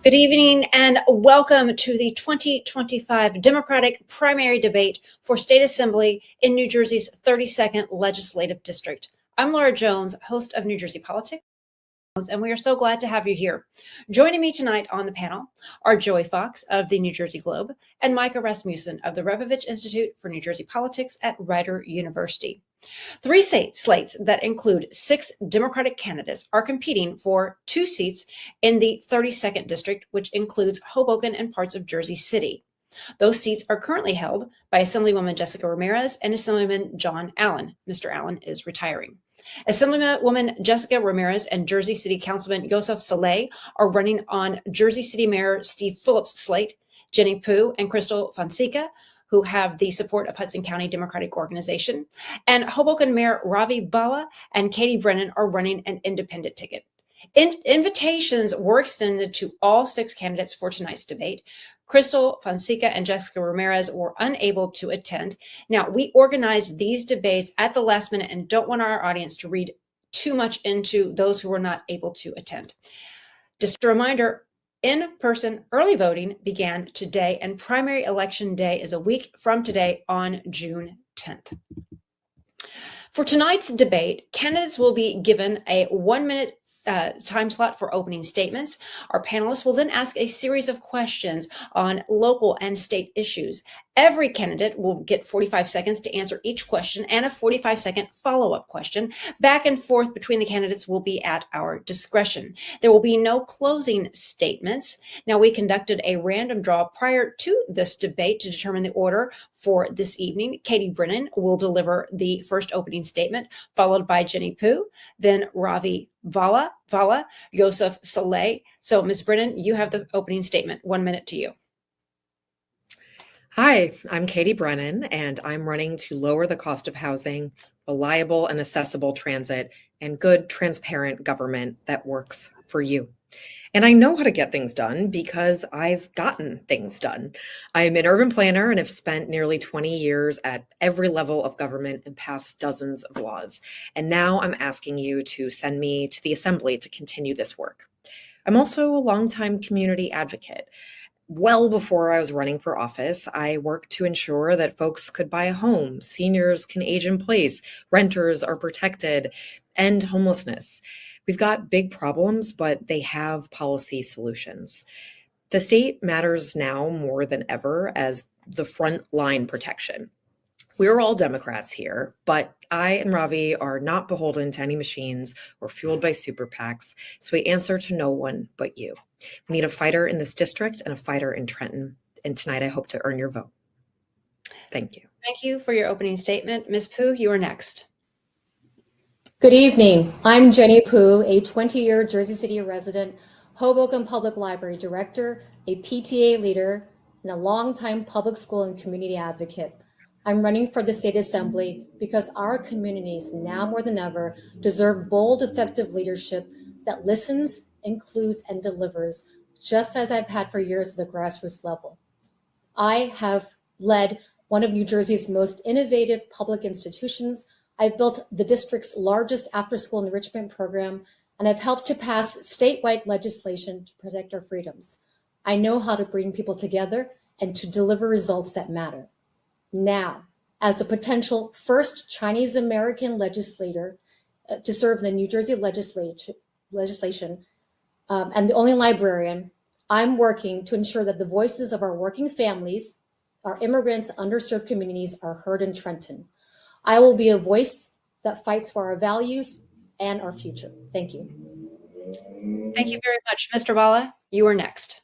Good evening and welcome to the 2025 Democratic primary debate for State Assembly in New Jersey's 32nd Legislative District. I'm Laura Jones, host of New Jersey Politics, and we are so glad to have you here. Joining me tonight on the panel are Joey Fox of the New Jersey Globe and Micah Rasmussen of the Rebovich Institute for New Jersey Politics at Rider University. Three slates that include 6 Democratic candidates are competing for 2 seats in the 32nd District, which includes Hoboken and parts of Jersey City. Those seats are currently held by Assemblywoman Jessica Ramirez and Assemblyman John Allen. Mr. Allen is retiring. Assemblywoman Jessica Ramirez and Jersey City Councilman Yosef Saleh are running on Jersey City Mayor Steve Phillips' slate. Jenny Pugh and Crystal Fonseca, who have the support of Hudson County Democratic Organization, and Hoboken Mayor Ravi Bala and Katie Brennan are running an independent ticket. Invitations were extended to all 6 candidates for tonight's debate. Crystal Fonseca and Jessica Ramirez were unable to attend. Now, we organized these debates at the last minute and don't want our audience to read too much into those who were not able to attend. Just a reminder, in-person early voting began today, and primary election day is a week from today on June 10th. For tonight's debate, candidates will be given a 1-minute time slot for opening statements. Our panelists will then ask a series of questions on local and state issues. Every candidate will get 45 seconds to answer each question and a 45-second follow-up question. Back and forth between the candidates will be at our discretion. There will be no closing statements. Now, we conducted a random draw prior to this debate to determine the order for this evening. Katie Brennan will deliver the first opening statement, followed by Jenny Pugh, then Ravi Vala, Yosef Saleh. So, Ms. Brennan, you have the opening statement. 1 minute to you. Hi, I'm Katie Brennan, and I'm running to lower the cost of housing, reliable and accessible transit, and good, transparent government that works for you. And I know how to get things done because I've gotten things done. I'm an urban planner and have spent nearly 20 years at every level of government and passed dozens of laws. And now I'm asking you to send me to the Assembly to continue this work. I'm also a longtime community advocate. Well before I was running for office, I worked to ensure that folks could buy a home, seniors can age in place, renters are protected, end homelessness. We've got big problems, but they have policy solutions. The state matters now more than ever as the front line protection. We're all Democrats here, but I and Ravi are not beholden to any machines or fueled by super PACs, so we answer to no one but you. We need a fighter in this district and a fighter in Trenton, and tonight I hope to earn your vote. Thank you. Thank you for your opening statement. Ms. Pugh, you are next. Good evening. I'm Jenny Pugh, a 20-year Jersey City resident, Hoboken Public Library director, a PTA leader, and a longtime public school and community advocate. I'm running for the State Assembly because our communities, now more than ever, deserve bold, effective leadership that listens, includes, and delivers, just as I've had for years at the grassroots level. I have led one of New Jersey's most innovative public institutions. I've built the district's largest after-school enrichment program, and I've helped to pass statewide legislation to protect our freedoms. I know how to bring people together and to deliver results that matter. Now, as a potential first Chinese American legislator to serve in the New Jersey legislation, and the only librarian, I'm working to ensure that the voices of our working families, our immigrants, underserved communities are heard in Trenton. I will be a voice that fights for our values and our future. Thank you. Thank you very much. Mr. Bala, you are next.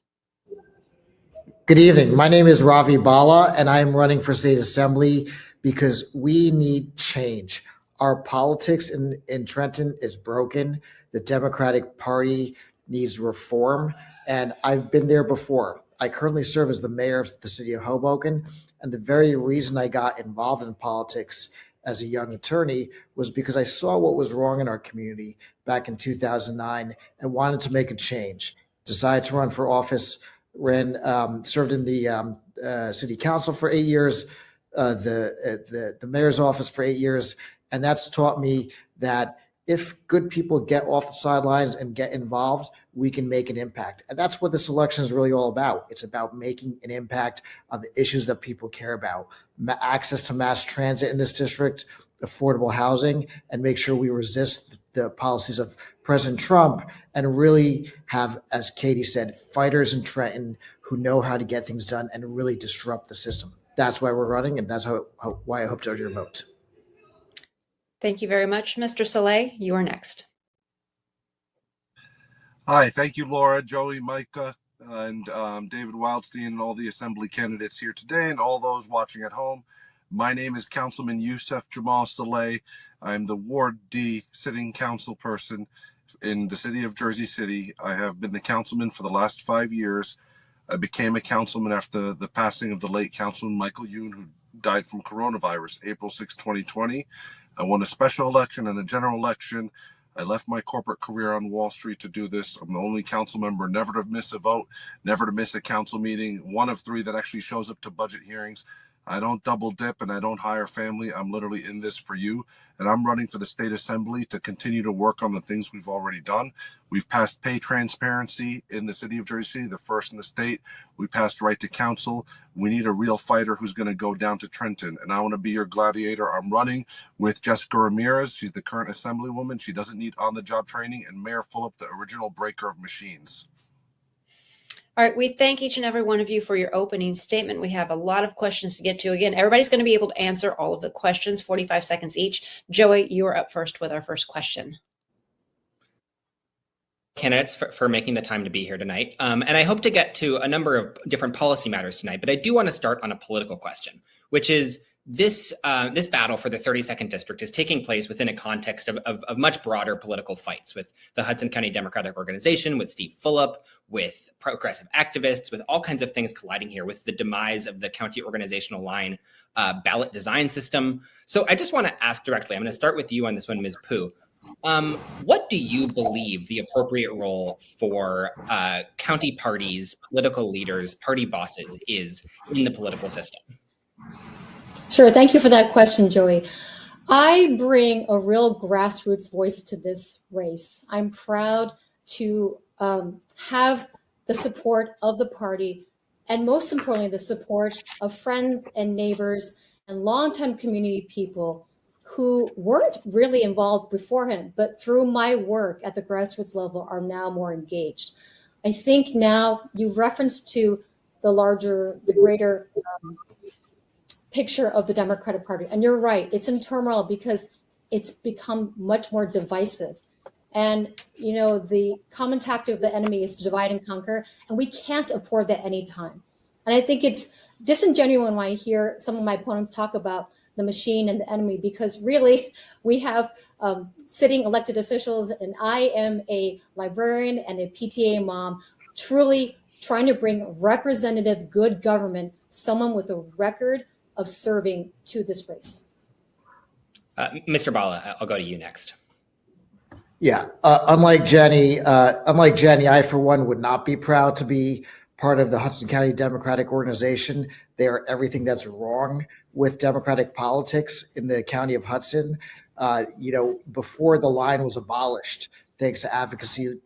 Good evening. My name is Ravi Bala, and I am running for State Assembly because we need change. Our politics in Trenton is broken. The Democratic Party needs reform, and I've been there before. I currently serve as the mayor of the city of Hoboken, and the very reason I got involved in politics as a young attorney was because I saw what was wrong in our community back in 2009 and wanted to make a change. Decided to run for office, served in the city council for 8 years, the mayor's office for 8 years, and that's taught me that if good people get off the sidelines and get involved, we can make an impact. And that's what this election is really all about. It's about making an impact on the issues that people care about. Access to mass transit in this district, affordable housing, and make sure we resist the policies of President Trump and really have, as Katie said, fighters in Trenton who know how to get things done and really disrupt the system. That's why we're running, and that's why I hope to earn your vote. Thank you very much. Mr. Saleh, you are next. Hi, thank you, Laura, Joey, Micah, and David Wildstein, and all the assembly candidates here today, and all those watching at home. My name is Councilman Youssef Jamal Saleh. I'm the Ward D sitting council person in the city of Jersey City. I have been the councilman for the last 5 years. I became a councilman after the passing of the late Councilman Michael Youn, who died from coronavirus, April 6, 2020. I won a special election and a general election. I left my corporate career on Wall Street to do this. I'm the only council member never to miss a vote, never to miss a council meeting, one of 3 that actually shows up to budget hearings. I don't double dip and I don't hire family. I'm literally in this for you. And I'm running for the state assembly to continue to work on the things we've already done. We've passed pay transparency in the city of Jersey City, the first in the state. We passed right to counsel. We need a real fighter who's going to go down to Trenton. And I want to be your gladiator. I'm running with Jessica Ramirez. She's the current assemblywoman. She doesn't need on-the-job training. And Mayor Fulop, the original breaker of machines. All right, we thank each and every one of you for your opening statement. We have a lot of questions to get to. Again, everybody's going to be able to answer all of the questions, 45 seconds each. Joey, you are up first with our first question. Candidates for making the time to be here tonight. And I hope to get to a number of different policy matters tonight, but I do want to start on a political question, which is this battle for the 32nd district is taking place within a context of much broader political fights with the Hudson County Democratic Organization, with Steve Fulop, with progressive activists, with all kinds of things colliding here with the demise of the county organizational line ballot design system. So I just want to ask directly, I'm going to start with you on this one, Ms. Pooh. What do you believe the appropriate role for county parties, political leaders, party bosses is in the political system? Sure. Thank you for that question, Joey. I bring a real grassroots voice to this race. I'm proud to have the support of the party, and most importantly, the support of friends and neighbors and longtime community people who weren't really involved beforehand, but through my work at the grassroots level are now more engaged. I think now you've referenced to the greater picture of the Democratic Party. And you're right, it's in turmoil because it's become much more divisive. And, you know, the common tactic of the enemy is to divide and conquer, and we can't afford that anytime. And I think it's disingenuous when I hear some of my opponents talk about the machine and the enemy, because really we have sitting elected officials, and I am a librarian and a PTA mom, truly trying to bring representative good government, someone with a record of serving to this race. Mr. Bala, I'll go to you next. Yeah, unlike Jenny, I for one would not be proud to be part of the Hudson County Democratic Organization. They are everything that's wrong with Democratic politics in the county of Hudson. Before the line was abolished, thanks to advocacy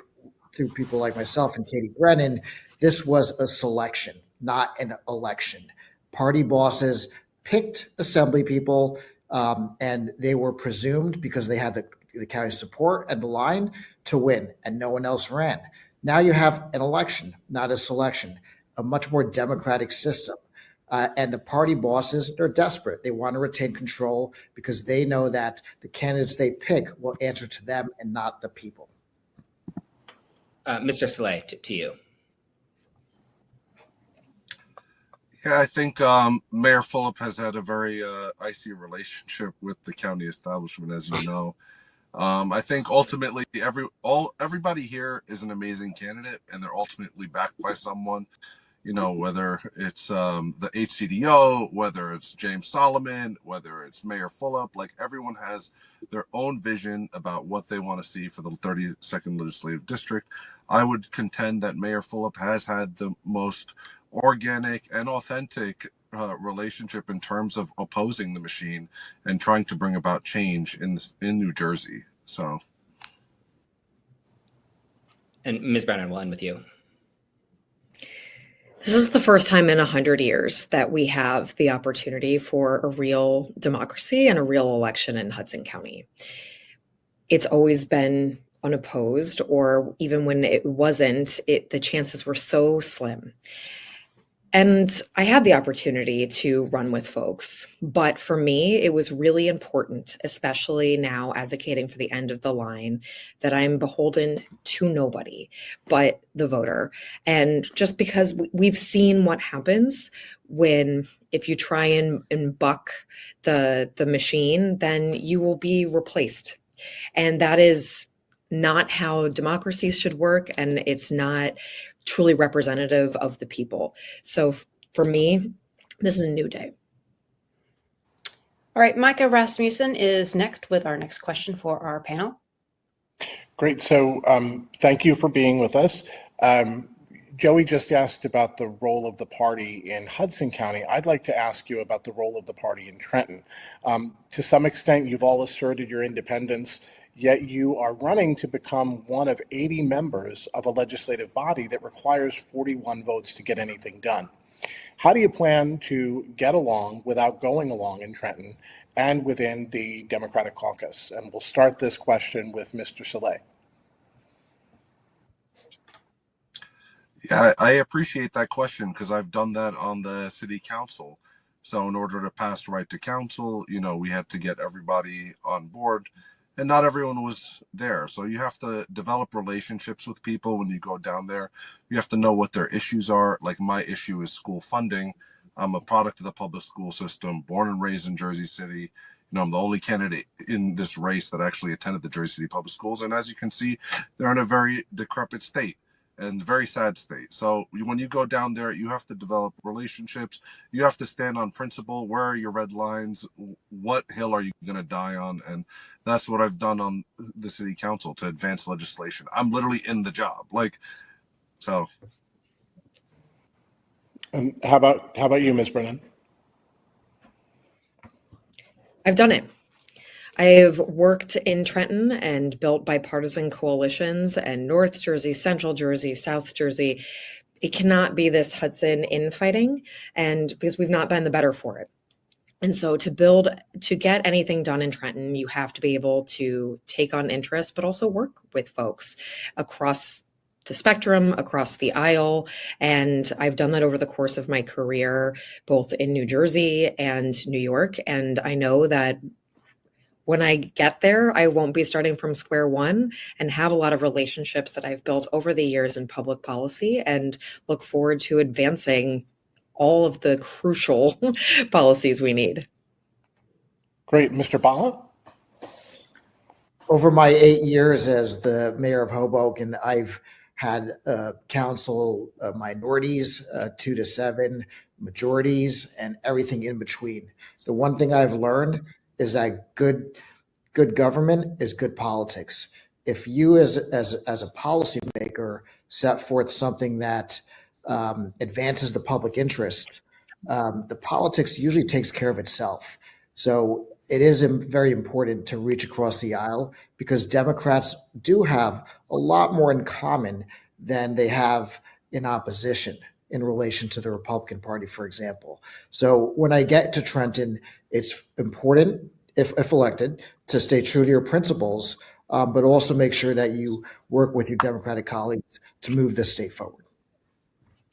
through people like myself and Katie Brennan, this was a selection, not an election. Party bosses picked assembly people, and they were presumed, because they had the county support and the line, to win, and no one else ran. Now you have an election, not a selection, a much more democratic system. And the party bosses, they're desperate. They want to retain control because they know that the candidates they pick will answer to them and not the people. Mr. Saleh, to you. Yeah, I think Mayor Fulop has had a very icy relationship with the county establishment, as you know. I think ultimately everybody here is an amazing candidate, and they're ultimately backed by someone. You know, whether it's the HCDO, whether it's James Solomon, whether it's Mayor Fulop, like everyone has their own vision about what they want to see for the 32nd Legislative District. I would contend that Mayor Fulop has had the most organic and authentic relationship in terms of opposing the machine and trying to bring about change in New Jersey. So And Ms. Brennan, we'll end with you. This is the first time in 100 years that we have the opportunity for a real democracy and a real election in Hudson County. It's always been unopposed, or even when it wasn't, the chances were so slim. And I had the opportunity to run with folks, but for me, it was really important, especially now advocating for the end of the line, that I'm beholden to nobody but the voter. And just because we've seen what happens when, if you try and buck the machine, then you will be replaced. And that is not how democracies should work, and it's not truly representative of the people. So for me, this is a new day. All right, Micah Rasmussen is next with our next question for our panel. Great. So thank you for being with us. Joey just asked about the role of the party in Hudson County. I'd like to ask you about the role of the party in Trenton. To some extent, you've all asserted your independence, yet you are running to become one of 80 members of a legislative body that requires 41 votes to get anything done. How do you plan to get along without going along in Trenton and within the Democratic caucus? And we'll start this question with Mr. Saleh. Yeah, I appreciate that question because I've done that on the city council. So in order to pass right to council, we had to get everybody on board, and not everyone was there. So you have to develop relationships with people when you go down there. You have to know what their issues are. Like, my issue is school funding. I'm a product of the public school system, born and raised in Jersey City. I'm the only candidate in this race that actually attended the Jersey City Public Schools. And as you can see, they're in a very decrepit state and very sad state. So when you go down there, you have to develop relationships. You have to stand on principle. Where are your red lines? What hill are you going to die on? And that's what I've done on the city council to advance legislation. I'm literally in the job. So. And how about you, Ms. Brennan? I've done it. I've worked in Trenton and built bipartisan coalitions and North Jersey, Central Jersey, South Jersey. It cannot be this Hudson infighting, and because we've not been the better for it. And so to get anything done in Trenton, you have to be able to take on interest, but also work with folks across the spectrum, across the aisle. And I've done that over the course of my career, both in New Jersey and New York. And I know that when I get there, I won't be starting from square one, and have a lot of relationships that I've built over the years in public policy, and look forward to advancing all of the crucial policies we need. Great. Mr. Bala? Over my 8 years as the mayor of Hoboken, I've had council minorities, 2 to 7, majorities, and everything in between. The one thing I've learned is that good government is good politics. If you as a policymaker set forth something that advances the public interest, the politics usually takes care of itself. So it is very important to reach across the aisle, because Democrats do have a lot more in common than they have in opposition in relation to the Republican Party, for example. So when I get to Trenton, it's important, if elected, to stay true to your principles, but also make sure that you work with your Democratic colleagues to move this state forward.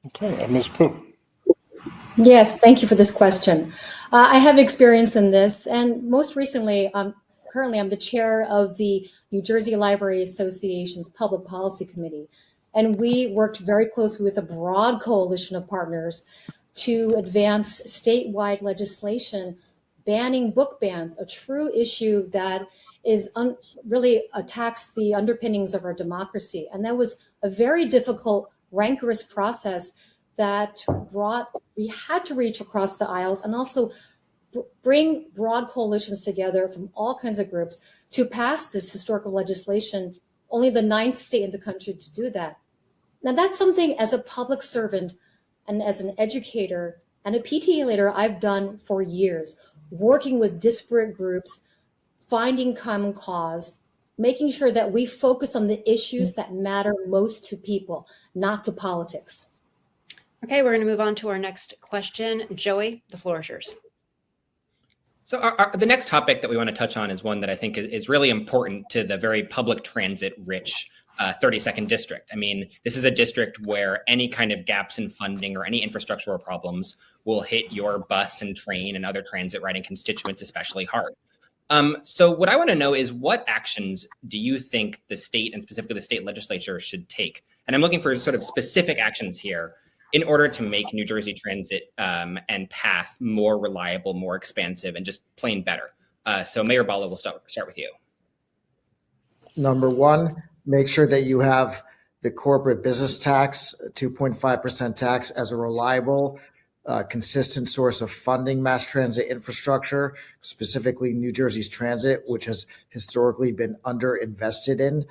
Okay, Ms. Pooh. Yes, thank you for this question. I have experience in this, and most recently, currently I'm the chair of the New Jersey Library Association's Public Policy Committee, and we worked very closely with a broad coalition of partners to advance statewide legislation banning book bans, a true issue that is really attacks the underpinnings of our democracy. And that was a very difficult, rancorous process that we had to reach across the aisles and also bring broad coalitions together from all kinds of groups to pass this historical legislation, only the 9th state in the country to do that. Now, that's something as a public servant and as an educator and a PTA leader I've done for years, working with disparate groups, finding common cause, making sure that we focus on the issues that matter most to people, not to politics. Okay, we're going to move on to our next question. Joey, the floor is yours. So the next topic that we want to touch on is one that I think is really important to the very public transit rich 32nd district. I mean, this is a district where any kind of gaps in funding or any infrastructural problems will hit your bus and train and other transit riding constituents especially hard. So what I want to know is, what actions do you think the state, and specifically the state legislature, should take? And I'm looking for sort of specific actions here in order to make New Jersey Transit and PATH more reliable, more expansive, and just plain better. So Mayor Bala, we'll start with you. Number one, make sure that you have the corporate business tax, 2.5% tax, as a reliable, consistent source of funding mass transit infrastructure, specifically New Jersey's transit, which has historically been underinvested in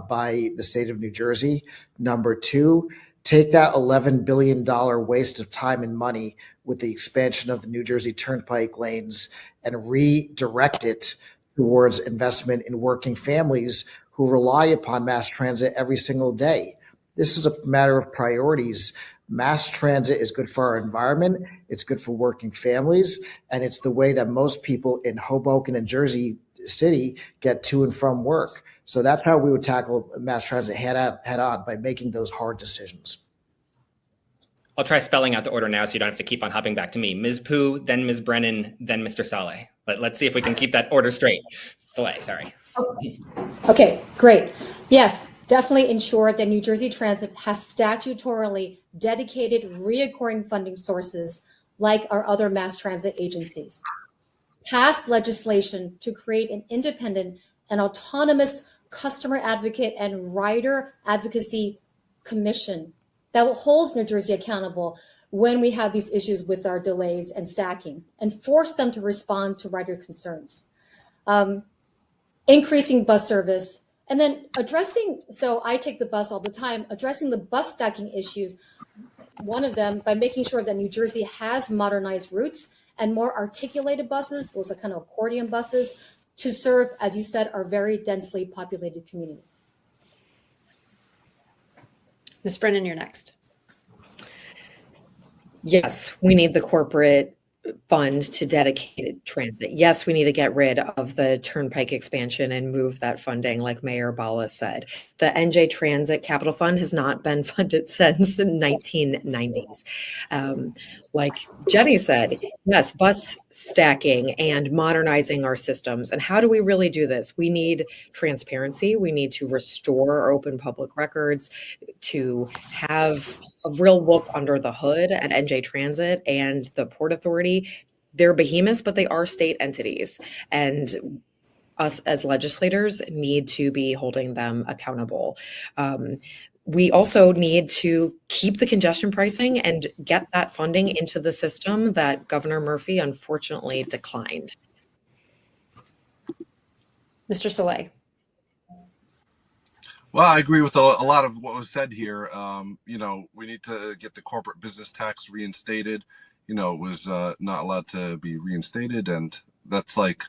by the state of New Jersey. Number two, take that $11 billion waste of time and money with the expansion of the New Jersey Turnpike lanes and redirect it towards investment in working families who rely upon mass transit every single day. This is a matter of priorities. Mass transit is good for our environment, it's good for working families, and it's the way that most people in Hoboken and Jersey City get to and from work. So that's how we would tackle mass transit head on, by making those hard decisions. I'll try spelling out the order now so you don't have to keep on hopping back to me. Ms. Pooh, then Ms. Brennan, then Mr. Saleh. Let's see if we can keep that order straight. Saleh, sorry. Okay, great. Yes, definitely ensure that New Jersey Transit has statutorily dedicated recurring funding sources like our other mass transit agencies. Pass legislation to create an independent and autonomous customer advocate and rider advocacy commission that will hold New Jersey accountable when we have these issues with our delays and stacking, and force them to respond to rider concerns. Increasing bus service, and then addressing, so I take the bus all the time, addressing the bus stacking issues, one of them by making sure that New Jersey has modernized routes and more articulated buses, those are kind of accordion buses, to serve, as you said, our very densely populated community. Ms. Brennan, you're next. Yes, we need the corporate fund to dedicated transit. Yes, we need to get rid of the Turnpike expansion and move that funding, like Mayor Bala said. The NJ Transit Capital Fund has not been funded since the 1990s. Like Jenny said, yes, bus stacking and modernizing our systems. And how do we really do this? We need transparency. We need to restore our open public records, to have a real look under the hood at NJ Transit and the Port Authority. They're behemoths, but they are state entities. And us as legislators need to be holding them accountable. We also need to keep the congestion pricing and get that funding into the system that Governor Murphy unfortunately declined. Mr. Saleh. Well, I agree with a lot of what was said here. We need to get the corporate business tax reinstated. It was not allowed to be reinstated, and that's like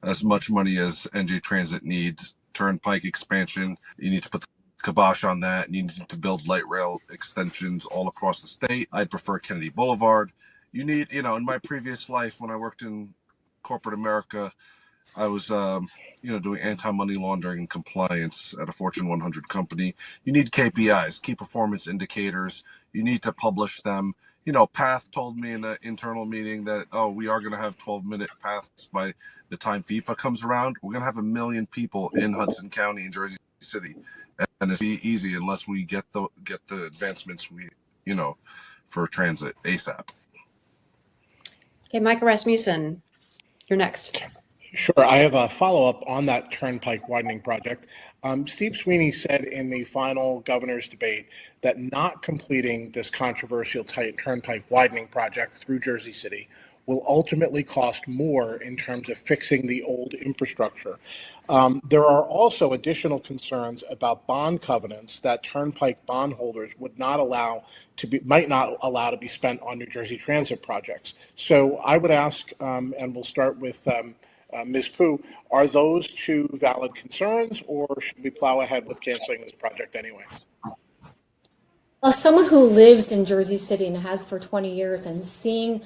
as much money as NJ Transit needs. Turnpike expansion, you need to put the kibosh on that, and you need to build light rail extensions all across the state. I'd prefer Kennedy Boulevard. You need, in my previous life when I worked in corporate America, I was, doing anti-money laundering and compliance at a Fortune 100 company. You need KPIs, key performance indicators. You need to publish them. PATH told me in an internal meeting that, we are going to have 12-minute paths by the time FIFA comes around. We're going to have 1 million people in Hudson County and Jersey City. And it's be easy unless we get the advancements for transit ASAP. Okay, Micah Rasmussen, you're next. Sure. I have a follow-up on that Turnpike widening project. Steve Sweeney said in the final governor's debate that not completing this controversial Turnpike widening project through Jersey City will ultimately cost more in terms of fixing the old infrastructure. There are also additional concerns about bond covenants that Turnpike bondholders might not allow to be spent on New Jersey Transit projects. So I would ask, and we'll start with Ms. Pooh, are those two valid concerns, or should we plow ahead with canceling this project anyway? As someone who lives in Jersey City and has for 20 years and seeing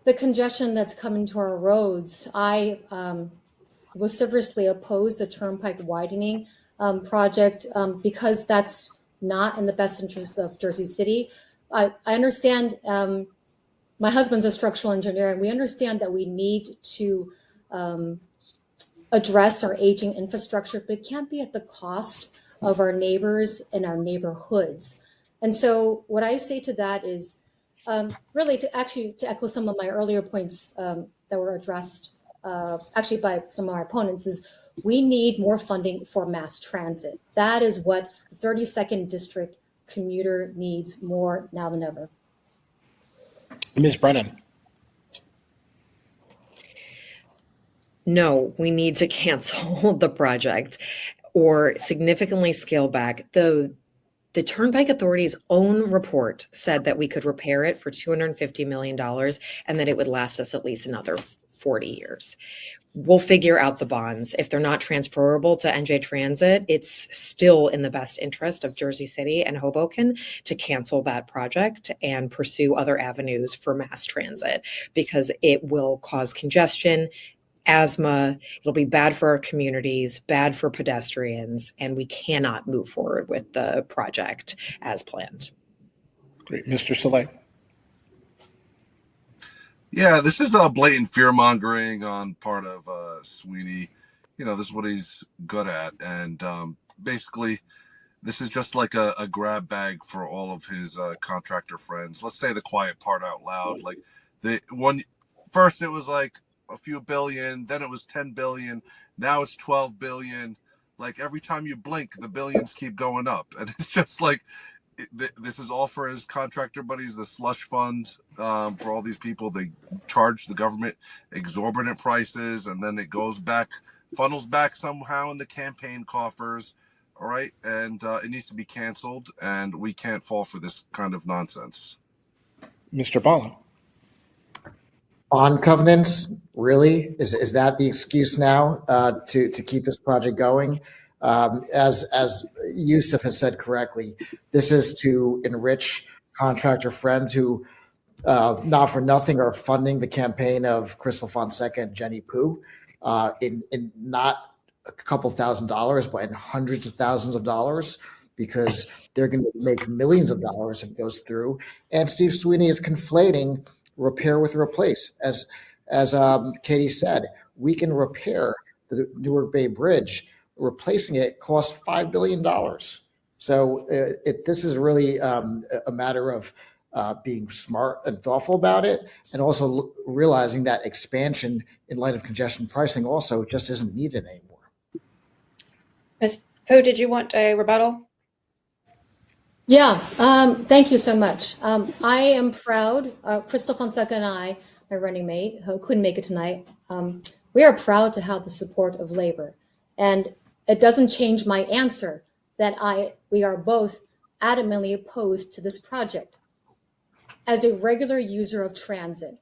the congestion that's coming to our roads, I vociferously oppose the Turnpike widening project because that's not in the best interest of Jersey City. I understand, my husband's a structural engineer, and we understand that we need to address our aging infrastructure, but it can't be at the cost of our neighbors and our neighborhoods. And so what I say to that is really to echo some of my earlier points that were addressed actually by some of our opponents, is we need more funding for mass transit. That is what the 32nd District commuter needs more now than ever. Ms. Brennan. No, we need to cancel the project or significantly scale back. The Turnpike Authority's own report said that we could repair it for $250 million and that it would last us at least another 40 years. We'll figure out the bonds. If they're not transferable to NJ Transit, it's still in the best interest of Jersey City and Hoboken to cancel that project and pursue other avenues for mass transit, because it will cause congestion, asthma, it'll be bad for our communities, bad for pedestrians, and we cannot move forward with the project as planned. Great. Mr. Saleh. Yeah, this is a blatant fear mongering on part of Sweeney. You know, this is what he's good at. And basically, this is just like a grab bag for all of his contractor friends. Let's say the quiet part out loud. Like first it was like a few billion, then it was 10 billion. Now it's 12 billion. Like every time you blink, the billions keep going up. And it's just like, this is all for his contractor buddies, the slush fund for all these people. They charge the government exorbitant prices, and then it goes back, funnels back somehow in the campaign coffers. All right. And it needs to be canceled, and we can't fall for this kind of nonsense. Mr. Bala. Bond covenants, really? Is that the excuse now to keep this project going? As Yusuf has said correctly, this is to enrich contractor friends who, not for nothing, are funding the campaign of Crystal Fonseca and Jenny Pooh in not a couple $1,000s, but in hundreds of thousands of dollars, because they're going to make millions of dollars if it goes through. And Steve Sweeney is conflating repair with replace. As Katie said, we can repair the Newark Bay Bridge. Replacing it cost $5 billion. So this is really a matter of being smart and thoughtful about it, and also realizing that expansion in light of congestion pricing also just isn't needed anymore. Ms. Pooh, did you want a rebuttal? Yeah, thank you so much. I am proud, Crystal Fonseca and I, my running mate, who couldn't make it tonight, we are proud to have the support of labor. And it doesn't change my answer that we are both adamantly opposed to this project. As a regular user of transit,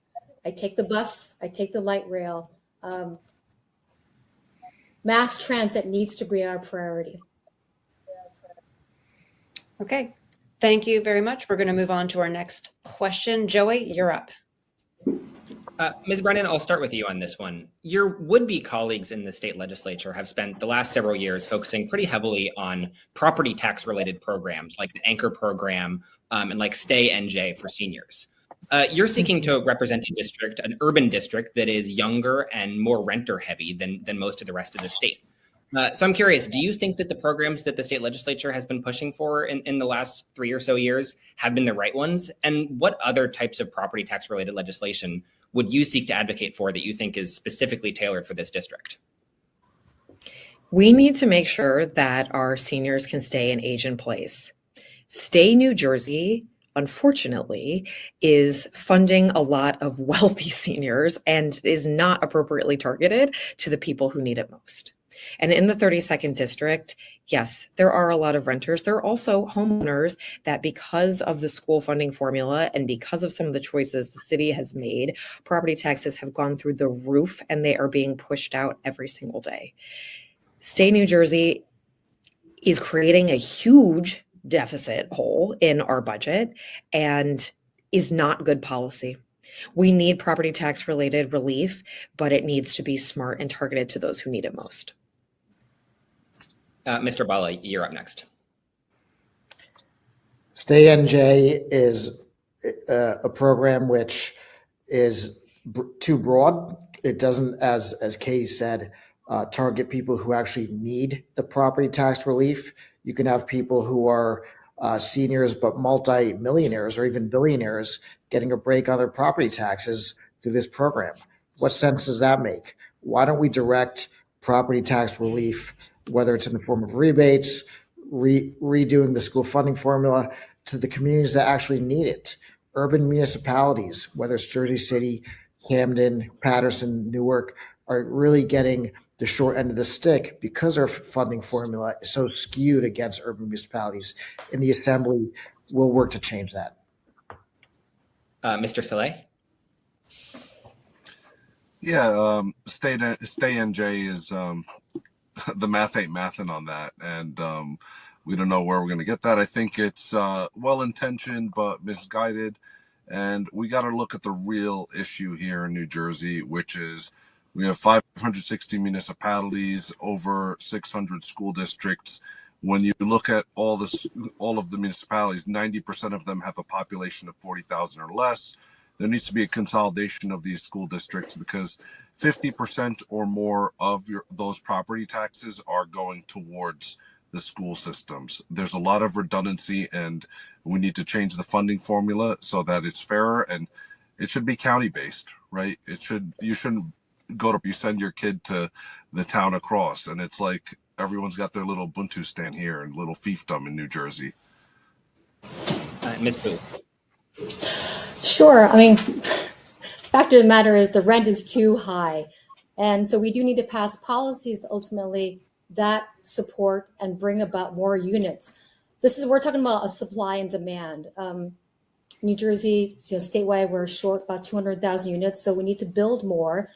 I take the bus, I take the light rail. Mass transit needs to be our priority. Okay, thank you very much. We're going to move on to our next question. Joey, you're up. Ms. Brennan, I'll start with you on this one. Your would-be colleagues in the state legislature have spent the last several years focusing pretty heavily on property tax-related programs like the Anchor program and like Stay NJ for seniors. You're seeking to represent a district, an urban district that is younger and more renter-heavy than most of the rest of the state. So I'm curious, do you think that the programs that the state legislature has been pushing for in the last 3 or so years have been the right ones? And what other types of property tax related legislation would you seek to advocate for that you think is specifically tailored for this district? We need to make sure that our seniors can stay and age in place. Stay New Jersey, unfortunately, is funding a lot of wealthy seniors and is not appropriately targeted to the people who need it most. And in the 32nd District, Yes, there are a lot of renters. There are also homeowners that, because of the school funding formula and because of some of the choices the city has made, property taxes have gone through the roof and they are being pushed out every single day. State New Jersey is creating a huge deficit hole in our budget and is not good policy. We need property tax related relief, but it needs to be smart and targeted to those who need it most. Mr. Bala, you're up next. Stay NJ is a program which is too broad. It doesn't, as Katie said, target people who actually need the property tax relief. You can have people who are seniors but multi-millionaires or even billionaires getting a break on their property taxes through this program. What sense does that make? Why don't we direct property tax relief, whether it's in the form of rebates, redoing the school funding formula, to the communities that actually need it? Urban municipalities, whether it's Jersey City, Camden, Patterson, Newark, are really getting the short end of the stick because our funding formula is so skewed against urban municipalities. In the Assembly, we'll work to change that. Mr. Saleh? Yeah, Stay NJ is the math ain't mathin' on that, and we don't know where we're going to get that. I think it's well-intentioned but misguided, and we got to look at the real issue here in New Jersey, which is we have 560 municipalities, over 600 school districts. When you look at all of the municipalities, 90% of them have a population of 40,000 or less. There needs to be a consolidation of these school districts because 50% or more of those property taxes are going towards the school systems. There's a lot of redundancy, and we need to change the funding formula so that it's fairer, and it should be county based, right? You shouldn't you send your kid to the town across, and it's like everyone's got their little Ubuntu stand here and little fiefdom in New Jersey. Ms. Boo. Sure. I mean, fact of the matter is the rent is too high. And so we do need to pass policies ultimately that support and bring about more units. We're talking about a supply and demand. New Jersey, statewide, we're short about 200,000 units. So we need to build more,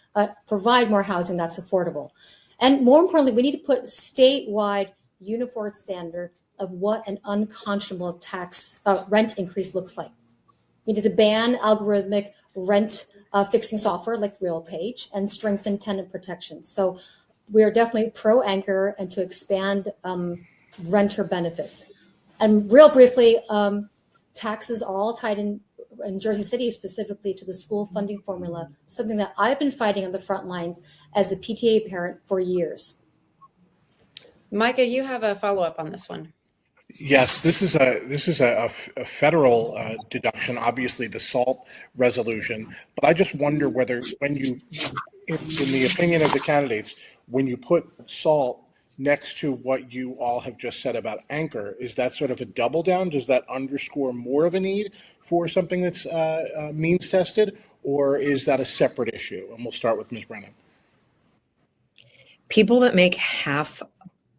provide more housing that's affordable. And more importantly, we need to put statewide uniform standard of what an unconscionable rent increase looks like. We need to ban algorithmic rent fixing software like RealPage and strengthen tenant protection. So we are definitely pro anchor and to expand renter benefits. And real briefly, taxes are all tied in Jersey City specifically to the school funding formula, something that I've been fighting on the front lines as a PTA parent for years. Micah, you have a follow-up on this one. Yes, this is a federal deduction, obviously the SALT resolution. But I just wonder whether when you, in the opinion of the candidates, when you put SALT next to what you all have just said about Anchor, is that sort of a double down? Does that underscore more of a need for something that's means tested, or is that a separate issue? And we'll start with Ms. Brennan. People that make half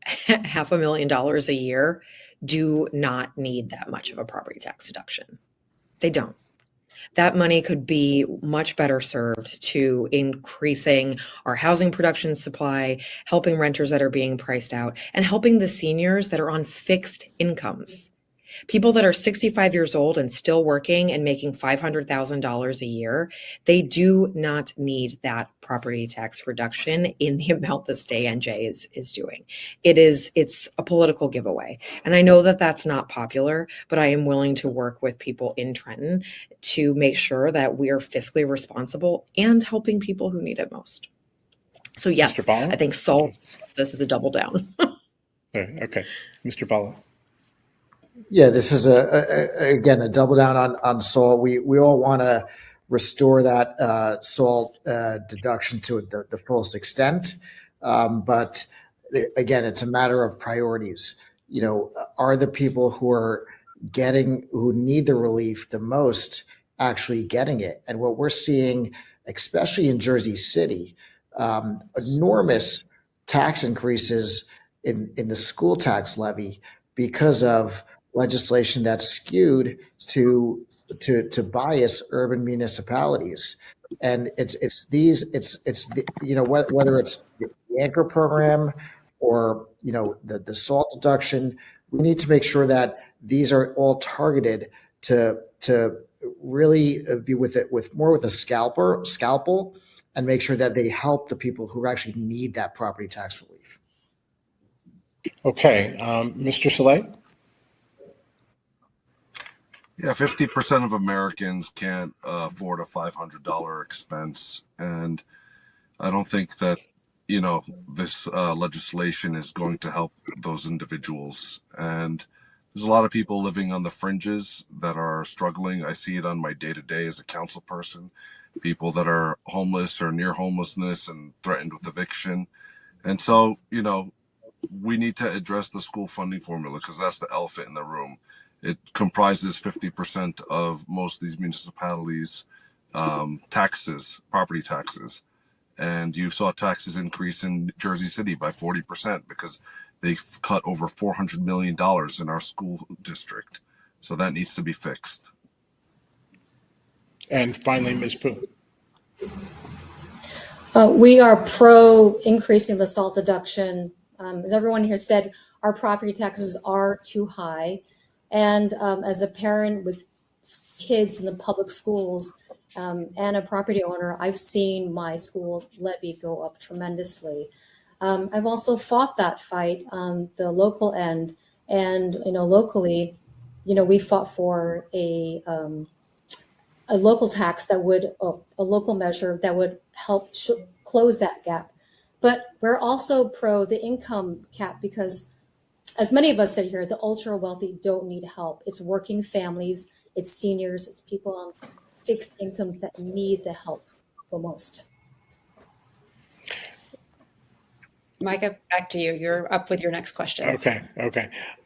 $500,000 a year do not need that much of a property tax deduction. They don't. That money could be much better served to increasing our housing production supply, helping renters that are being priced out, and helping the seniors that are on fixed incomes. People that are 65 years old and still working and making $500,000 a year, they do not need that property tax reduction in the amount the Stay NJ is doing. It's a political giveaway. And I know that that's not popular, but I am willing to work with people in Trenton to make sure that we are fiscally responsible and helping people who need it most. So yes, I think SALT, this is a double down. Okay. Mr. Bala. Yeah, this is again a double down on SALT. We all want to restore that SALT deduction to the fullest extent, but again, it's a matter of priorities. Are the people who need the relief the most actually getting it? And what we're seeing, especially in Jersey City, enormous tax increases in the school tax levy because of legislation that's skewed to bias urban municipalities. And it's the, whether it's the anchor program or the SALT deduction, we need to make sure that these are all targeted to really be with a scalpel and make sure that they help the people who actually need that property tax relief. Okay, Mr. Saleh? Yeah, 50% of Americans can't afford a $500 expense. And I don't think that, this legislation is going to help those individuals. And there's a lot of people living on the fringes that are struggling. I see it on my day-to-day as a council person, people that are homeless or near homelessness and threatened with eviction. And so, we need to address the school funding formula because that's the elephant in the room. It comprises 50% of most of these municipalities' taxes, property taxes. And you saw taxes increase in Jersey City by 40% because they cut over $400 million in our school district. So that needs to be fixed. And finally, Ms. Pooh. We are pro increasing the SALT deduction. As everyone here said, our property taxes are too high. And as a parent with kids in the public schools and a property owner, I've seen my school levy go up tremendously. I've also fought that fight on the local end. And, locally, we fought for a local tax that would, a local measure that would help close that gap. But we're also pro the income cap because, as many of us said here, the ultra wealthy don't need help. It's working families, it's seniors, it's people on fixed incomes that need the help the most. Micah, back to you. You're up with your next question. Okay.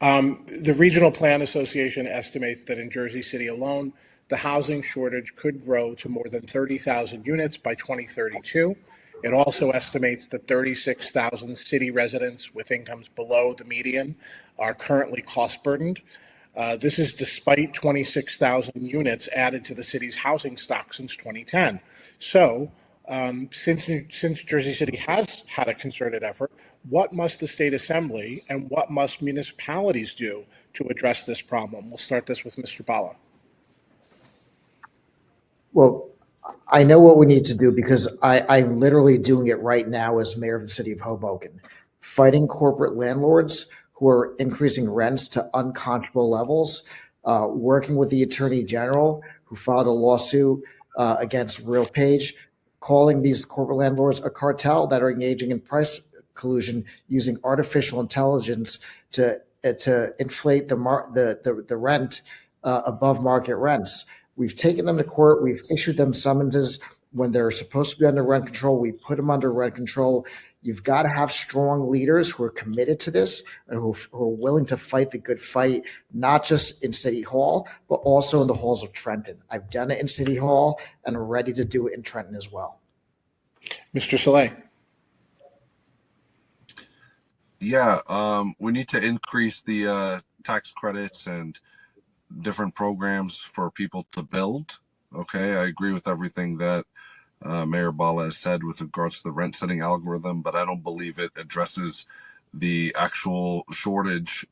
The Regional Plan Association estimates that in Jersey City alone, the housing shortage could grow to more than 30,000 units by 2032. It also estimates that 36,000 city residents with incomes below the median are currently cost burdened. This is despite 26,000 units added to the city's housing stock since 2010. So since Jersey City has had a concerted effort, what must the state assembly and what must municipalities do to address this problem? We'll start this with Mr. Bala. Well, I know what we need to do because I'm literally doing it right now as mayor of the city of Hoboken, fighting corporate landlords who are increasing rents to unconscionable levels, working with the attorney general who filed a lawsuit against RealPage, calling these corporate landlords a cartel that are engaging in price collusion using artificial intelligence to inflate the rent above market rents. We've taken them to court. We've issued them summonses when they're supposed to be under rent control. We put them under rent control. You've got to have strong leaders who are committed to this and who are willing to fight the good fight, not just in City Hall, but also in the halls of Trenton. I've done it in City Hall and I'm ready to do it in Trenton as well. Mr. Saleh. Yeah, we need to increase the tax credits and different programs for people to build. Okay, I agree with everything that Mayor Bala has said with regards to the rent setting algorithm, but I don't believe it addresses the actual shortage,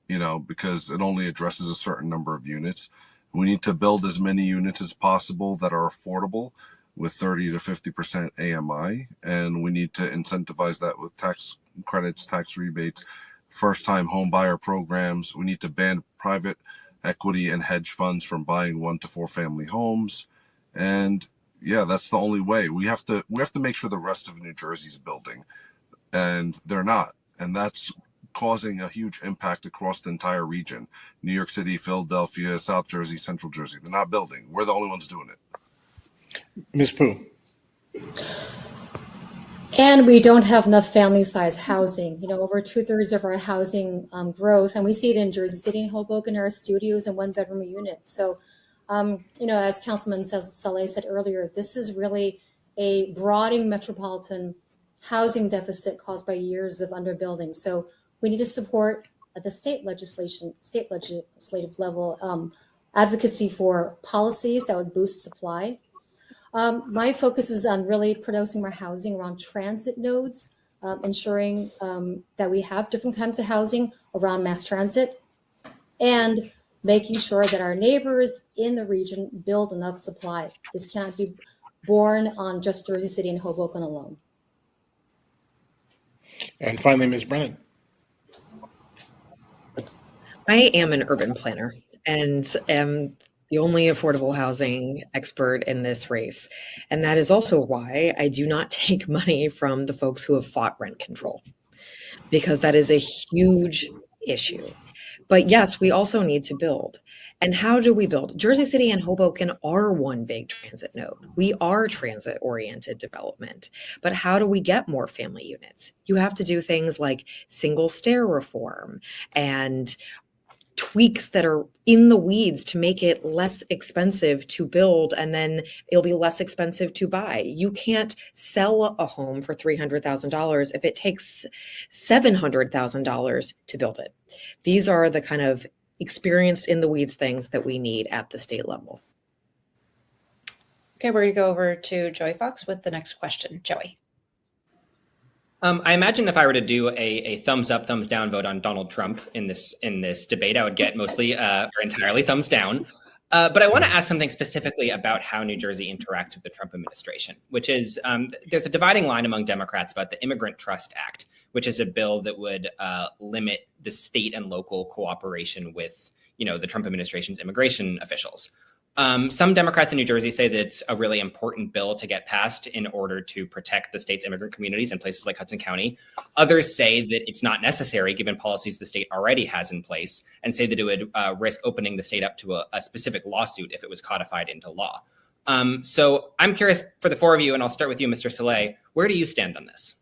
because it only addresses a certain number of units. We need to build as many units as possible that are affordable with 30 to 50% AMI, and we need to incentivize that with tax credits, tax rebates, first-time home buyer programs. We need to ban private equity and hedge funds from buying 1 to 4 family homes. And yeah, that's the only way. We have to make sure the rest of New Jersey's building, and they're not. And that's causing a huge impact across the entire region. New York City, Philadelphia, South Jersey, Central Jersey. They're not building. We're the only ones doing it. Ms. Pooh. And we don't have enough family-size housing. Over 2/3 of our housing growth, and we see it in Jersey City and Hoboken, are studios and one-bedroom units. So, as Councilman Saleh said earlier, this is really a broadening metropolitan housing deficit caused by years of underbuilding. So we need to support at the state legislative level, advocacy for policies that would boost supply. My focus is on really producing more housing around transit nodes, ensuring that we have different kinds of housing around mass transit, and making sure that our neighbors in the region build enough supply. This cannot be borne on just Jersey City and Hoboken alone. And finally, Ms. Brennan. I am an urban planner and am the only affordable housing expert in this race. And that is also why I do not take money from the folks who have fought rent control, because that is a huge issue. But yes, we also need to build. And how do we build? Jersey City and Hoboken are one big transit node. We are transit-oriented development. But how do we get more family units? You have to do things like single stair reform and tweaks that are in the weeds to make it less expensive to build, and then it'll be less expensive to buy. You can't sell a home for $300,000 if it takes $700,000 to build it. These are the kind of experienced in the weeds things that we need at the state level. Okay, we're going to go over to Joey Fox with the next question. Joey. I imagine if I were to do a thumbs up, thumbs down vote on Donald Trump in this debate, I would get mostly or entirely thumbs down. But I want to ask something specifically about how New Jersey interacts with the Trump administration, which is there's a dividing line among Democrats about the Immigrant Trust Act, which is a bill that would limit the state and local cooperation with, the Trump administration's immigration officials. Some Democrats in New Jersey say that it's a really important bill to get passed in order to protect the state's immigrant communities in places like Hudson County. Others say that it's not necessary given policies the state already has in place, and say that it would risk opening the state up to a specific lawsuit if it was codified into law. So I'm curious for the four of you, and I'll start with you, Mr. Saleh, where do you stand on this?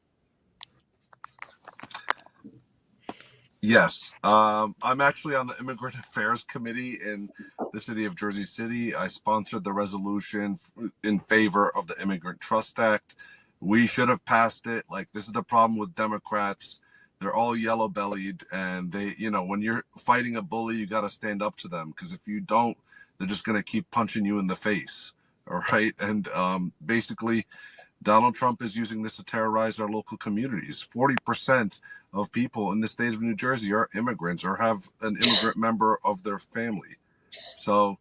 Yes, I'm actually on the Immigrant Affairs Committee in the city of Jersey City. I sponsored the resolution in favor of the Immigrant Trust Act. We should have passed it. Like, this is the problem with Democrats. They're all yellow bellied, and they, when you're fighting a bully, you got to stand up to them, because if you don't, they're just going to keep punching you in the face. All right. And basically, Donald Trump is using this to terrorize our local communities. 40% of people in the state of New Jersey are immigrants or have an immigrant member of their family. So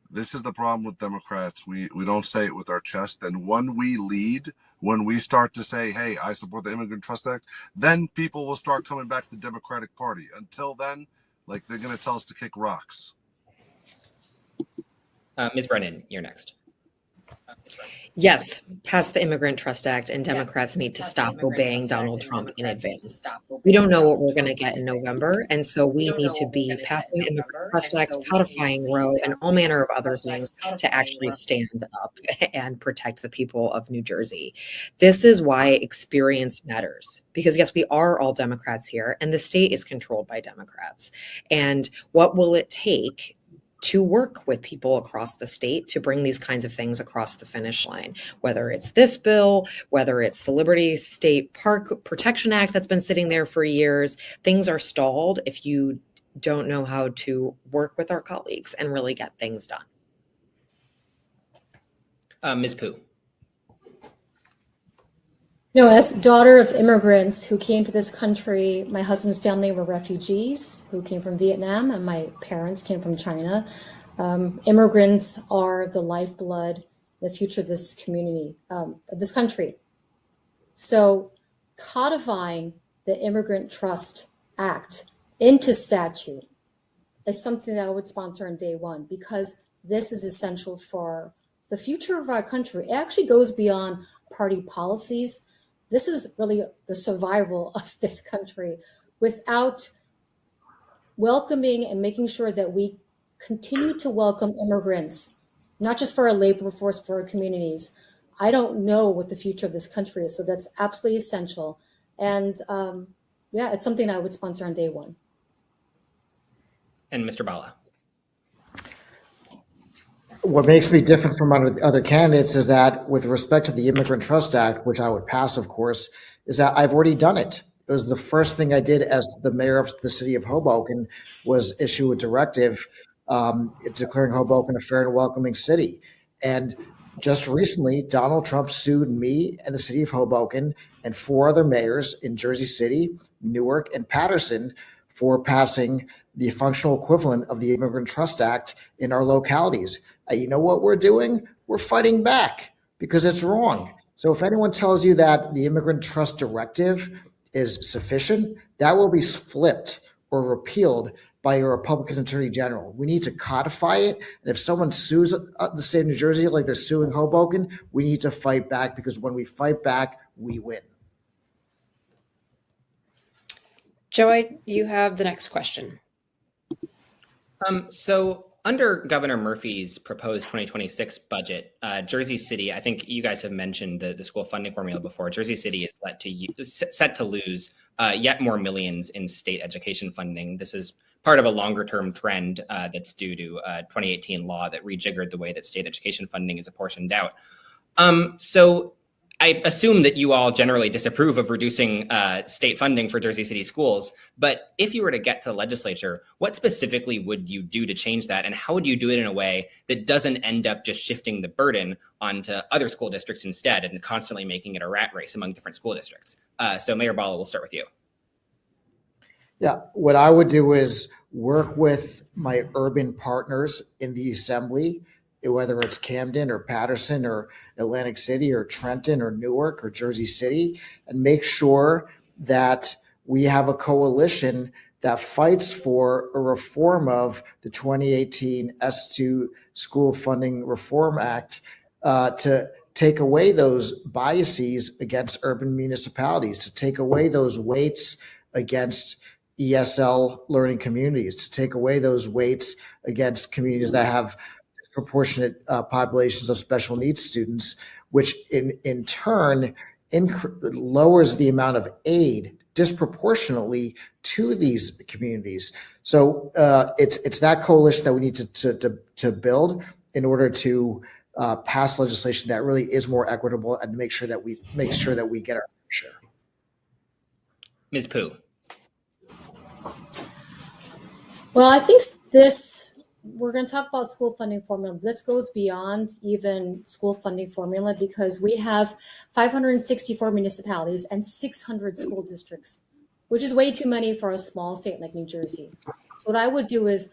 this is the problem with Democrats. We don't say it with our chest. And when we lead, when we start to say, hey, I support the Immigrant Trust Act, then people will start coming back to the Democratic Party. Until then, they're going to tell us to kick rocks. Ms. Brennan, you're next. Yes, pass the Immigrant Trust Act, and Democrats need to stop obeying Donald Trump in advance. We don't know what we're going to get in November, and so we need to be passing the Immigrant Trust Act, codifying Roe, and all manner of other things to actually stand up and protect the people of New Jersey. This is why experience matters, because yes, we are all Democrats here, and the state is controlled by Democrats. And what will it take to work with people across the state to bring these kinds of things across the finish line, whether it's this bill, whether it's the Liberty State Park Protection Act that's been sitting there for years. Things are stalled if you don't know how to work with our colleagues and really get things done. Ms. Pooh. As daughter of immigrants who came to this country, my husband's family were refugees who came from Vietnam, and my parents came from China. Immigrants are the lifeblood, the future of this community, of this country. So codifying the Immigrant Trust Act into statute is something that I would sponsor on day one, because this is essential for the future of our country. It actually goes beyond party policies. This is really the survival of this country. Without welcoming and making sure that we continue to welcome immigrants, not just for our labor force, for our communities, I don't know what the future of this country is. So that's absolutely essential. And it's something I would sponsor on day one. And Mr. Bala. What makes me different from other candidates is that with respect to the Immigrant Trust Act, which I would pass, of course, is that I've already done it. It was the first thing I did as the mayor of the city of Hoboken was issue a directive declaring Hoboken a fair and welcoming city. And just recently, Donald Trump sued me and the city of Hoboken and 4 other mayors in Jersey City, Newark, and Paterson for passing the functional equivalent of the Immigrant Trust Act in our localities. You know what we're doing? We're fighting back because it's wrong. So if anyone tells you that the Immigrant Trust Directive is sufficient, that will be flipped or repealed by a Republican Attorney General. We need to codify it. And if someone sues the state of New Jersey like they're suing Hoboken, we need to fight back, because when we fight back, we win. Joey, you have the next question. So under Governor Murphy's proposed 2026 budget, Jersey City, I think you guys have mentioned the school funding formula before. Jersey City is set to lose yet more millions in state education funding. This is part of a longer term trend that's due to a 2018 law that rejiggered the way that state education funding is apportioned out. So I assume that you all generally disapprove of reducing state funding for Jersey City schools, but if you were to get to the legislature, what specifically would you do to change that? And how would you do it in a way that doesn't end up just shifting the burden onto other school districts instead and constantly making it a rat race among different school districts? So Mayor Bala, we'll start with you. Yeah, what I would do is work with my urban partners in the assembly, whether it's Camden or Paterson or Atlantic City or Trenton or Newark or Jersey City, and make sure that we have a coalition that fights for a reform of the 2018 S2 School Funding Reform Act to take away those biases against urban municipalities, to take away those weights against ESL learning communities, to take away those weights against communities that have disproportionate populations of special needs students, which in turn lowers the amount of aid disproportionately to these communities. So it's that coalition that we need to build in order to pass legislation that really is more equitable and make sure that we get our share. Ms. Pooh. Well, I think we're going to talk about school funding formula. This goes beyond even school funding formula, because we have 564 municipalities and 600 school districts, which is way too many for a small state like New Jersey. So what I would do is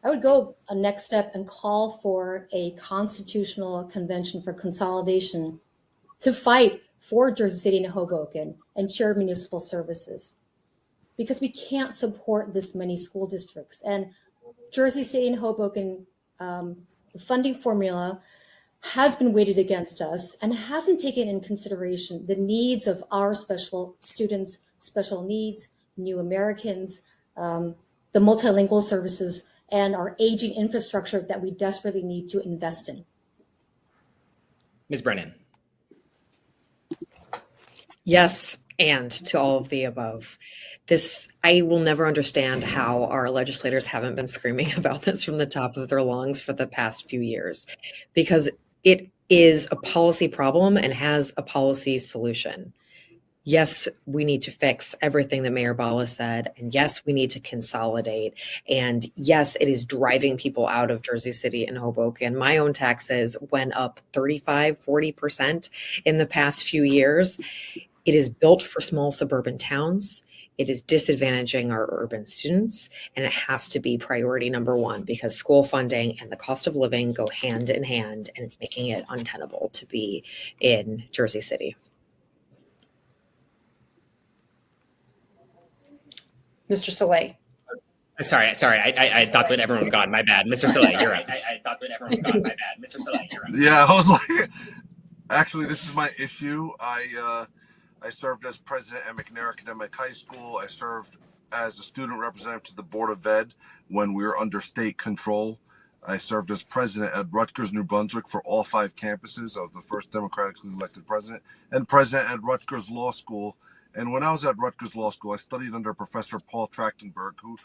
I would go a next step and call for a constitutional convention for consolidation to fight for Jersey City and Hoboken and shared municipal services, because we can't support this many school districts. And Jersey City and Hoboken, the funding formula has been weighted against us and hasn't taken in consideration the needs of our special students, special needs, new Americans, the multilingual services, and our aging infrastructure that we desperately need to invest in. Ms. Brennan. Yes, and to all of the above. I will never understand how our legislators haven't been screaming about this from the top of their lungs for the past few years, because it is a policy problem and has a policy solution. Yes, we need to fix everything that Mayor Bala said. And yes, we need to consolidate. And yes, it is driving people out of Jersey City and Hoboken. My own taxes went up 35-40% in the past few years. It is built for small suburban towns. It is disadvantaging our urban students, and it has to be priority number one, because school funding and the cost of living go hand in hand, and it's making it untenable to be in Jersey City. Mr. Saleh. Sorry. I thought that everyone got my bad. Mr. Saleh, you're up. I thought that everyone got my bad. Mr. Saleh, you're up. Yeah, I was like, actually, this is my issue. I served as president at McNair Academic High School. I served as a student representative to the Board of Ed when we were under state control. I served as president at Rutgers, New Brunswick for all 5 campuses. I was the first democratically elected president, and president at Rutgers Law School. And when I was at Rutgers Law School, I studied under Professor Paul Trachtenberg, who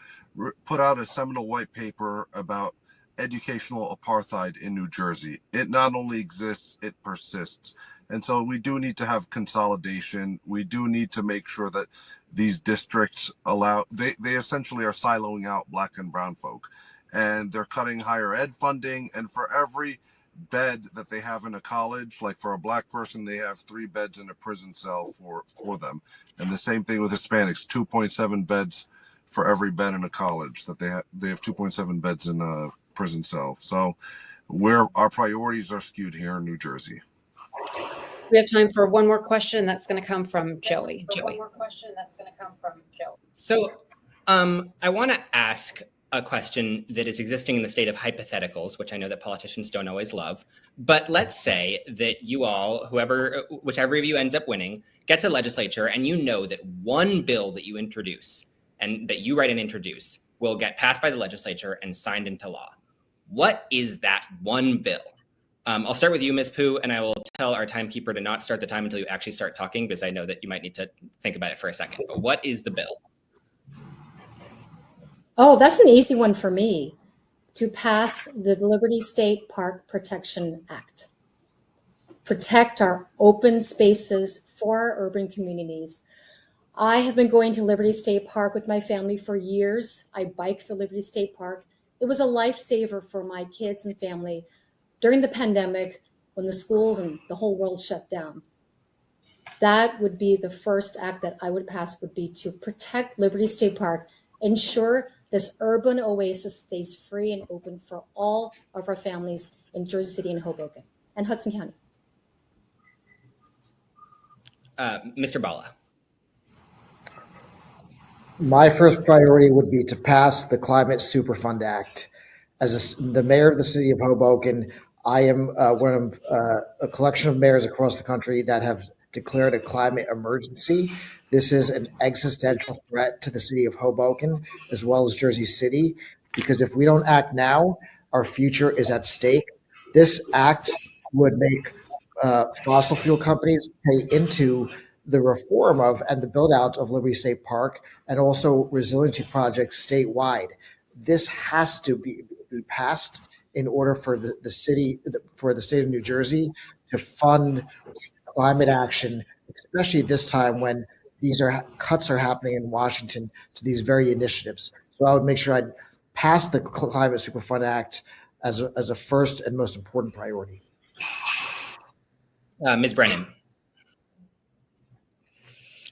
put out a seminal white paper about educational apartheid in New Jersey. It not only exists, it persists. And so we do need to have consolidation. We do need to make sure that these districts they essentially are siloing out Black and brown folk, and they're cutting higher ed funding. And for every bed that they have in a college, like for a Black person, they have 3 beds in a prison cell for them. And the same thing with Hispanics, 2.7 beds for every bed in a college that they have 2.7 beds in a prison cell. So where our priorities are skewed here in New Jersey. We have time for one more question. That's going to come from Joey. So I want to ask a question that is existing in the state of hypotheticals, which I know that politicians don't always love. But let's say that you all, whichever of you ends up winning, get to the legislature and you know that one bill that you introduce and that you write and introduce will get passed by the legislature and signed into law. What is that one bill? I'll start with you, Ms. Pooh, and I will tell our timekeeper to not start the time until you actually start talking, because I know that you might need to think about it for a second. But what is the bill? Oh, that's an easy one for me. To pass the Liberty State Park Protection Act. Protect our open spaces for our urban communities. I have been going to Liberty State Park with my family for years. I bike through Liberty State Park. It was a lifesaver for my kids and family during the pandemic when the schools and the whole world shut down. That would be the first act that I would pass, would be to protect Liberty State Park, ensure this urban oasis stays free and open for all of our families in Jersey City and Hoboken and Hudson County. Mr. Bala. My first priority would be to pass the Climate Superfund Act. As the mayor of the city of Hoboken, I am one of a collection of mayors across the country that have declared a climate emergency. This is an existential threat to the city of Hoboken as well as Jersey City, because if we don't act now, our future is at stake. This act would make fossil fuel companies pay into the reform of and the build out of Liberty State Park and also resiliency projects statewide. This has to be passed in order for the state of New Jersey to fund climate action, especially this time when cuts are happening in Washington to these very initiatives. So I would make sure I'd pass the Climate Superfund Act as a first and most important priority. Ms. Brennan.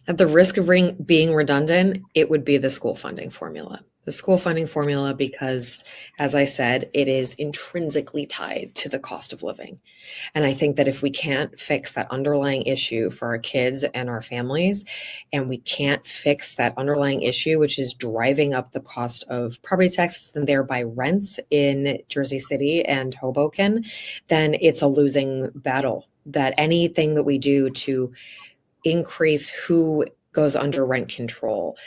At the risk of being redundant, it would be the school funding formula. The school funding formula, because, as I said, it is intrinsically tied to the cost of living. And I think that if we can't fix that underlying issue for our kids and our families, and we can't fix that underlying issue, which is driving up the cost of property taxes and thereby rents in Jersey City and Hoboken, then it's a losing battle. That anything that we do to increase who goes under rent control,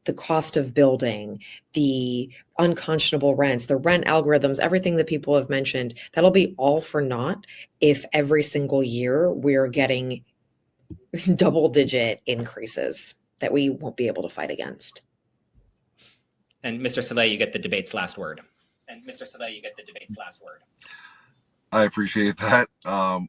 the cost of building, the unconscionable rents, the rent algorithms, everything that people have mentioned, that'll be all for naught if every single year we're getting double-digit increases that we won't be able to fight against. And Mr. Saleh, you get the debate's last word. I appreciate that.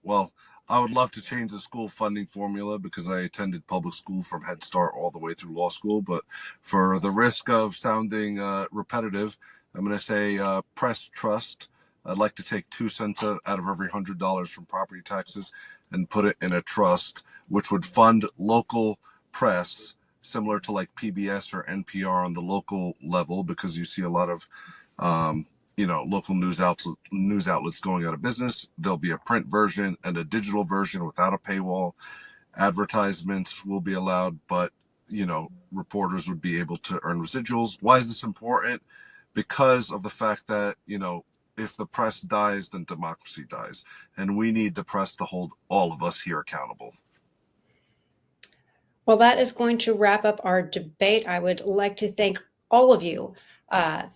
Well, I would love to change the school funding formula because I attended public school from Head Start all the way through law school. But for the risk of sounding repetitive, I'm going to say press trust. I'd like to take 2 cents out of every $100 from property taxes and put it in a trust, which would fund local press, similar to like PBS or NPR on the local level, because you see a lot of local news outlets going out of business. There'll be a print version and a digital version without a paywall. Advertisements will be allowed, but reporters would be able to earn residuals. Why is this important? Because of the fact that if the press dies, then democracy dies, and we need the press to hold all of us here accountable. Well, that is going to wrap up our debate. I would like to thank all of you.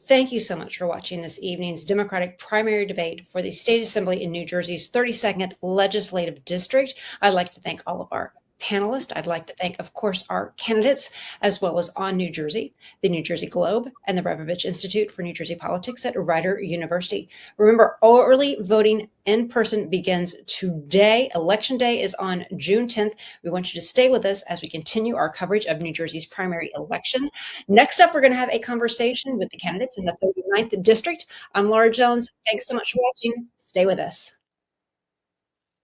Thank you so much for watching this evening's Democratic primary debate for the State Assembly in New Jersey's 32nd Legislative District. I'd like to thank all of our panelists. I'd like to thank, of course, our candidates, as well as On New Jersey, the New Jersey Globe, and the Rebovich Institute for New Jersey Politics at Rider University. Remember, early voting in person begins today. Election Day is on June 10th. We want you to stay with us as we continue our coverage of New Jersey's primary election. Next up, we're going to have a conversation with the candidates in the 39th District. I'm Laura Jones. Thanks so much for watching. Stay with us.